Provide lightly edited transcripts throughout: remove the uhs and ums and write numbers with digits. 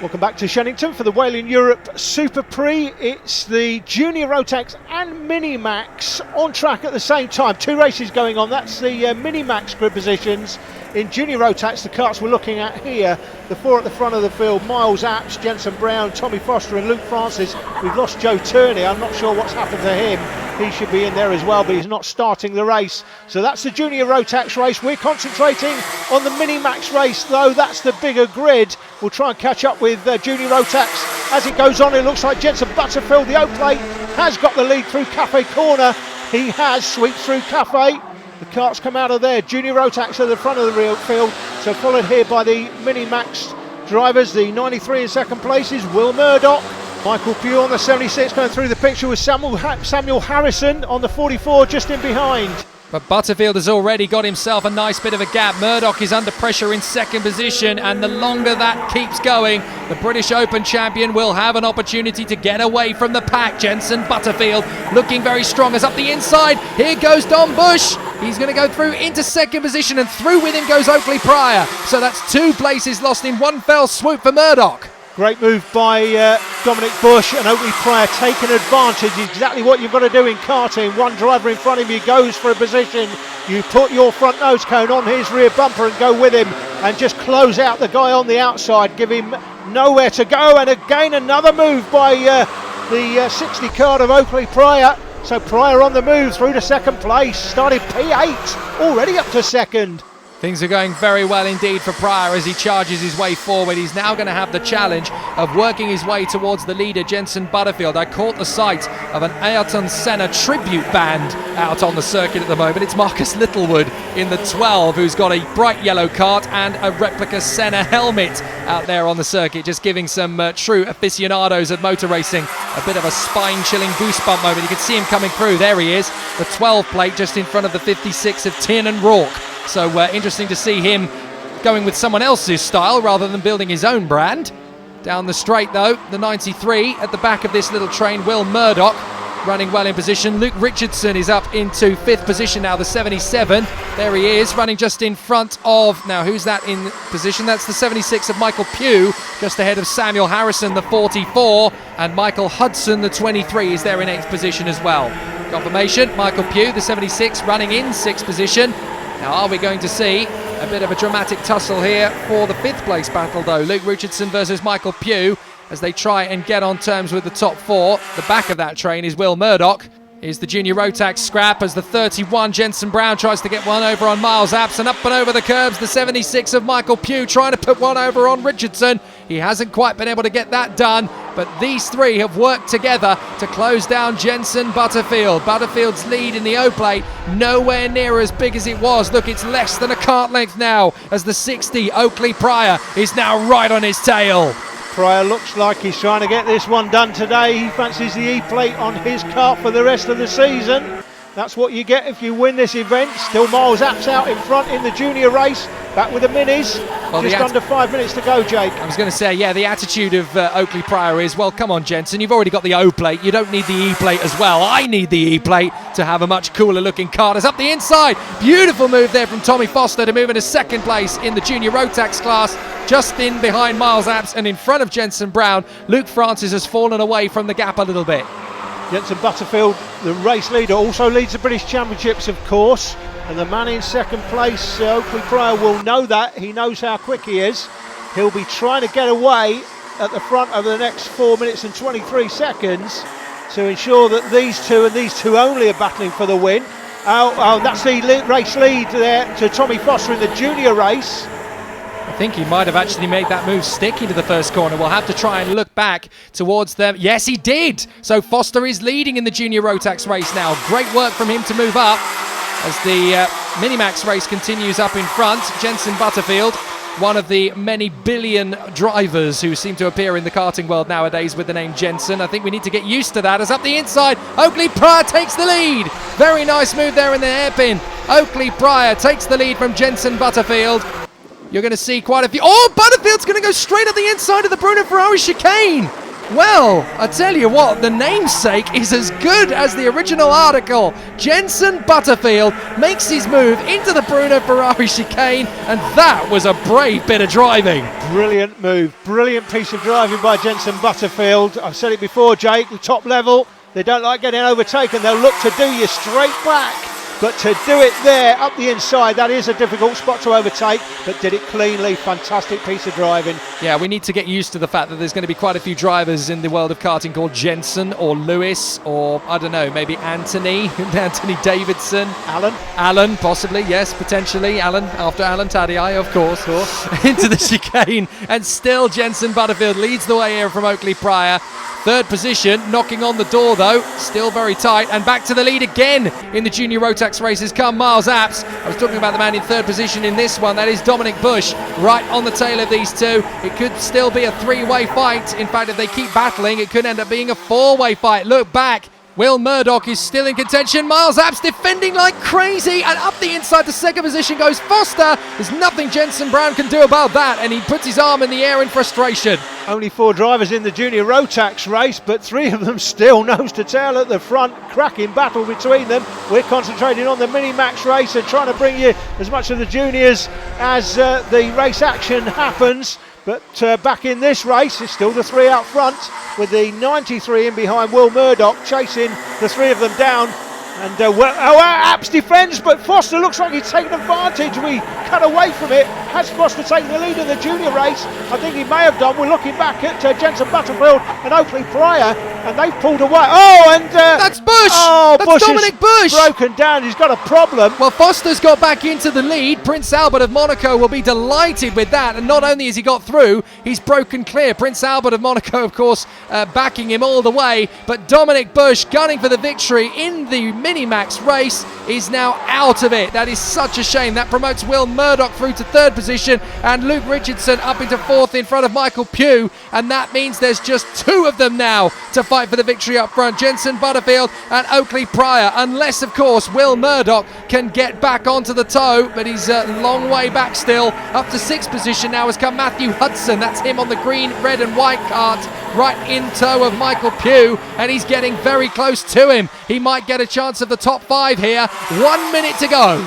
Welcome back to Shenington for the Annual Superprix. It's the Junior Rotax and Mini-Max on track at the same time. Two races going on. That's the Mini-Max grid positions. In Junior Rotax, the karts we're looking at here, the four at the front of the field, Miles Apps, Jensen Brown, Tommy Foster and Luke Francis. We've lost Joe Turney. I'm not sure what's happened to him. He should be in there as well, but he's not starting the race. So that's the Junior Rotax race. We're concentrating on the Mini-Max race, though. That's the bigger grid. We'll try and catch up with Junior Rotax as it goes on. It looks like Jensen Butterfield, the O-plate, has got the lead through Cafe Corner. He has sweeps through Cafe. The karts come out of there. Junior Rotax at the front of the real field, so followed here by the Mini-Max drivers. The 93 in second place is Will Murdoch. Michael Pugh on the 76 going through the picture with Samuel Harrison on the 44 just in behind. But Butterfield has already got himself a nice bit of a gap. Murdoch is under pressure in second position, and the longer that keeps going, the British Open champion will have an opportunity to get away from the pack. Jensen Butterfield looking very strong as up the inside. Here goes Don Bush. He's going to go through into second position, and through with him goes Oakley Pryor. So that's 2 places lost in one fell swoop for Murdoch. Great move by Dominic Bush, and Oakley Pryor taking advantage. Exactly what you've got to do in karting. One driver in front of you goes for a position. You put your front nose cone on his rear bumper and go with him and just close out the guy on the outside. Give him nowhere to go. And again, another move by the 60 card of Oakley Pryor. So Pryor on the move through to second place. Started P8, already up to second. Things are going very well indeed for Pryor as he charges his way forward. He's now going to have the challenge of working his way towards the leader, Jensen Butterfield. I caught the sight of an Ayrton Senna tribute band out on the circuit at the moment. It's Marcus Littlewood in the 12 who's got a bright yellow kart and a replica Senna helmet out there on the circuit, just giving some true aficionados of motor racing a bit of a spine-chilling goosebump moment. You can see him coming through. There he is, the 12 plate just in front of the 56 of Tin and Rourke. So interesting to see him going with someone else's style rather than building his own brand. Down the straight though, the 93 at the back of this little train, Will Murdoch running well in position. Luke Richardson is up into 5th position now, the 77. There he is, running just in front of, now who's that in position? That's the 76 of Michael Pugh, just ahead of Samuel Harrison, the 44, and Michael Hudson, the 23, is there in 8th position as well. Confirmation, Michael Pugh, the 76, running in 6th position. Now, are we going to see a bit of a dramatic tussle here for the 5th place battle, though? Luke Richardson versus Michael Pugh as they try and get on terms with the top 4. The back of that train is Will Murdoch. Here's the Junior Rotax scrap as the 31 Jensen Brown tries to get one over on Miles Apps, and up and over the curbs the 76 of Michael Pugh trying to put one over on Richardson. He hasn't quite been able to get that done, but these three have worked together to close down Jensen Butterfield. Butterfield's lead in the O-plate nowhere near as big as it was. Look, it's less than a kart length now as the 60 Oakley Pryor is now right on his tail. Pryor looks like he's trying to get this one done today. He fancies the E-plate on his kart for the rest of the season. That's what you get if you win this event. Still Miles Apps out in front in the junior race. Back with the minis. Well, just under 5 minutes to go, Jake. I was going to say, yeah, the attitude of Oakley Pryor is, well, come on, Jensen, you've already got the O-plate. You don't need the E-plate as well. I need the E-plate to have a much cooler looking kart. It's up the inside. Beautiful move there from Tommy Foster to move into 2nd place in the Junior Rotax class. Just in behind Miles Apps and in front of Jensen Brown. Luke Francis has fallen away from the gap a little bit. Jensen Butterfield, the race leader, also leads the British Championships, of course. And the man in 2nd place, Oakley Pryor, will know that. He knows how quick he is. He'll be trying to get away at the front over the next 4 minutes and 23 seconds to ensure that these two and these two only are battling for the win. That's the race lead there to Tommy Foster in the junior race. I think he might have actually made that move stick into the first corner. We'll have to try and look back towards them. Yes, he did. So Foster is leading in the Junior Rotax race now. Great work from him to move up as the Mini-Max race continues up in front. Jensen Butterfield, one of the many billion drivers who seem to appear in the karting world nowadays with the name Jensen. I think we need to get used to that. As up the inside, Oakley Pryor takes the lead. Very nice move there in the hairpin. Oakley Pryor takes the lead from Jensen Butterfield. You're going to see quite a few. Oh, Butterfield's going to go straight up the inside of the Bruno Ferrari chicane. Well, I tell you what, the namesake is as good as the original article. Jenson Butterfield makes his move into the Bruno Ferrari chicane, and that was a brave bit of driving. Brilliant move, brilliant piece of driving by Jenson Butterfield. I've said it before, Jake, the top level, they don't like getting overtaken. They'll look to do you straight back. But to do it there, up the inside, that is a difficult spot to overtake, but did it cleanly. Fantastic piece of driving. Yeah, we need to get used to the fact that there's going to be quite a few drivers in the world of karting called Jenson or Lewis or, I don't know, maybe Anthony Davidson. Alan, possibly, yes, potentially. Alan, after Alan Tadei, of course. Into the chicane. And still Jenson Butterfield leads the way here from Oakley Pryor. Third position, knocking on the door though, still very tight, and back to the lead again in the junior Rotax races come Miles Apps. I was talking about the man in third position in this one, that is Dominic Bush, right on the tail of these two. It could still be a three-way fight. In fact, if they keep battling, it could end up being a four-way fight. Look back. Will Murdoch is still in contention. Miles Apps defending like crazy, and up the inside to second position goes Foster. There's nothing Jenson Brown can do about that, and he puts his arm in the air in frustration. Only 4 drivers in the junior Rotax race, but 3 of them still nose to tail at the front. Cracking battle between them. We're concentrating on the Mini-Max race and trying to bring you as much of the juniors as the race action happens. But back in this race, it's still the 3 out front, with the 93 in behind Will Murdoch, chasing the 3 of them down. And Apps defends, but Foster looks like he's taken advantage. We cut away from it. Has Foster taken the lead in the junior race? I think he may have done. We're looking back at Jenson Butterfield and Oakley Pryor, and they've pulled away. That's Bush! That's Bush Dominic Bush! Broken down, he's got a problem. Well, Foster's got back into the lead. Prince Albert of Monaco will be delighted with that, and not only has he got through, he's broken clear. Prince Albert of Monaco, of course, backing him all the way, but Dominic Bush gunning for the victory in the Mini-Max race is now out of it. That is such a shame. That promotes Will Murdoch through to third position, and Luke Richardson up into fourth in front of Michael Pugh, and that means there's just 2 of them now to fight for the victory up front, Jenson Butterfield and Oakley Pryor, unless of course Will Murdoch can get back onto the toe, but he's a long way back still. Up to 6th position now has come Matthew Hudson. That's him on the green, red and white cart, right in tow of Michael Pugh, and he's getting very close to him. He might get a chance of the top 5 here. 1 minute to go.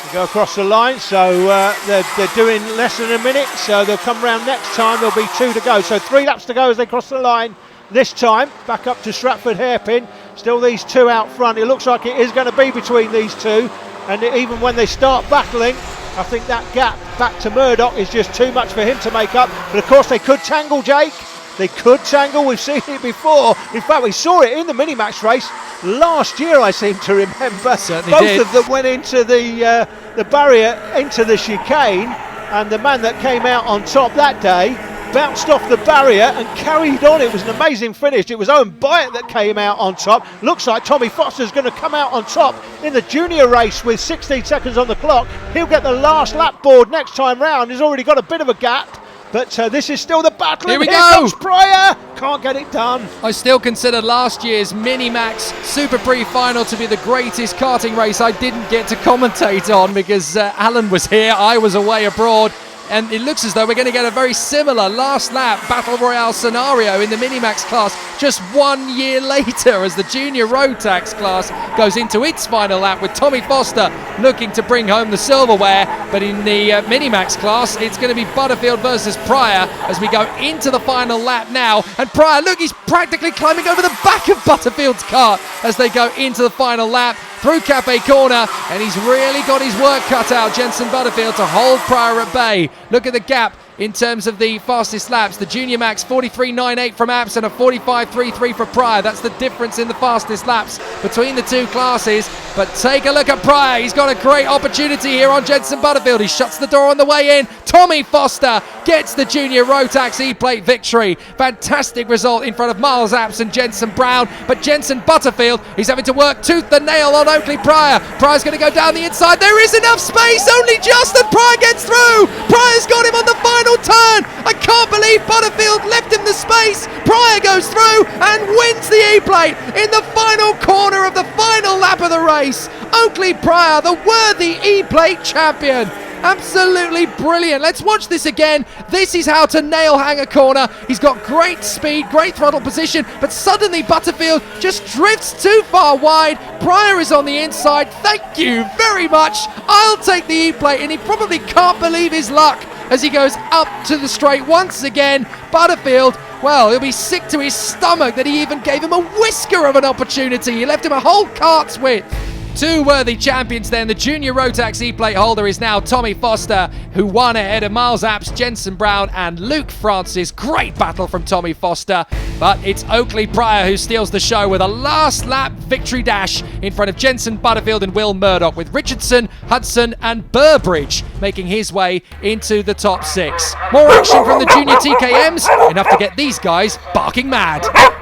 They go across the line, so they're doing less than a minute, so they'll come round next time. There'll be 2 to go, so 3 laps to go as they cross the line this time. Back up to Stratford Hairpin. Still these 2 out front. It looks like it is going to be between these 2, and even when they start battling, I think that gap back to Murdoch is just too much for him to make up. But of course they could tangle, Jake. They could tangle. We've seen it before. In fact, we saw it in the Mini-Max race last year, I seem to remember. Certainly Both did. of them went into the barrier, into the chicane, and the man that came out on top that day bounced off the barrier and carried on. It was an amazing finish. It was Owen Byatt that came out on top. Looks like Tommy Foster's going to come out on top in the junior race with 16 seconds on the clock. He'll get the last lap board next time round. He's already got a bit of a gap, but this is still the battle. Here we Here go. comes Pryor. Can't get it done. I still consider last year's Mini-Max Superprix final to be the greatest karting race I didn't get to commentate on because Alan was here, I was away abroad. And it looks as though we're going to get a very similar last lap battle royale scenario in the Mini-Max class just 1 year later as the junior Rotax class goes into its final lap with Tommy Foster looking to bring home the silverware. But in the Mini-Max class, it's going to be Butterfield versus Pryor as we go into the final lap now. And Pryor, look, he's practically climbing over the back of Butterfield's cart as they go into the final lap through Cafe Corner, and he's really got his work cut out, Jenson Butterfield, to hold Pryor at bay. Look at the gap in terms of the fastest laps. The Junior Max 43.98 from Apps and a 45.33 for Pryor. That's the difference in the fastest laps between the 2 classes. But take a look at Pryor. He's got a great opportunity here on Jenson Butterfield. He shuts the door on the way in. Tommy Foster gets the Junior Rotax E-Plate victory. Fantastic result in front of Miles Apps and Jenson Brown. But Jenson Butterfield, he's having to work tooth and nail on Oakley Pryor. Pryor's going to go down the inside. There is enough space, only just, and Pryor gets through. Pryor's got him on the final turn. I can't believe Butterfield left him the space. Pryor goes through and wins the E-Plate in the final corner of the final lap of the race. Oakley Pryor, the worthy E-Plate champion. Absolutely brilliant. Let's watch this again. This is how to nail hanger corner. He's got great speed, great throttle position, but suddenly Butterfield just drifts too far wide. Pryor is on the inside. Thank you very much. I'll take the E-plate, and he probably can't believe his luck as he goes up to the straight once again. Butterfield, well, he'll be sick to his stomach that he even gave him a whisker of an opportunity. He left him a whole cart's width. Two worthy champions then. The junior Rotax E-plate holder is now Tommy Foster, who won ahead of Miles Apps, Jensen Brown and Luke Francis. Great battle from Tommy Foster, but it's Oakley Pryor who steals the show with a last lap victory dash in front of Jensen Butterfield and Will Murdoch, with Richardson, Hudson and Burbridge making his way into the top 6. More action from the junior TKMs, enough to get these guys barking mad.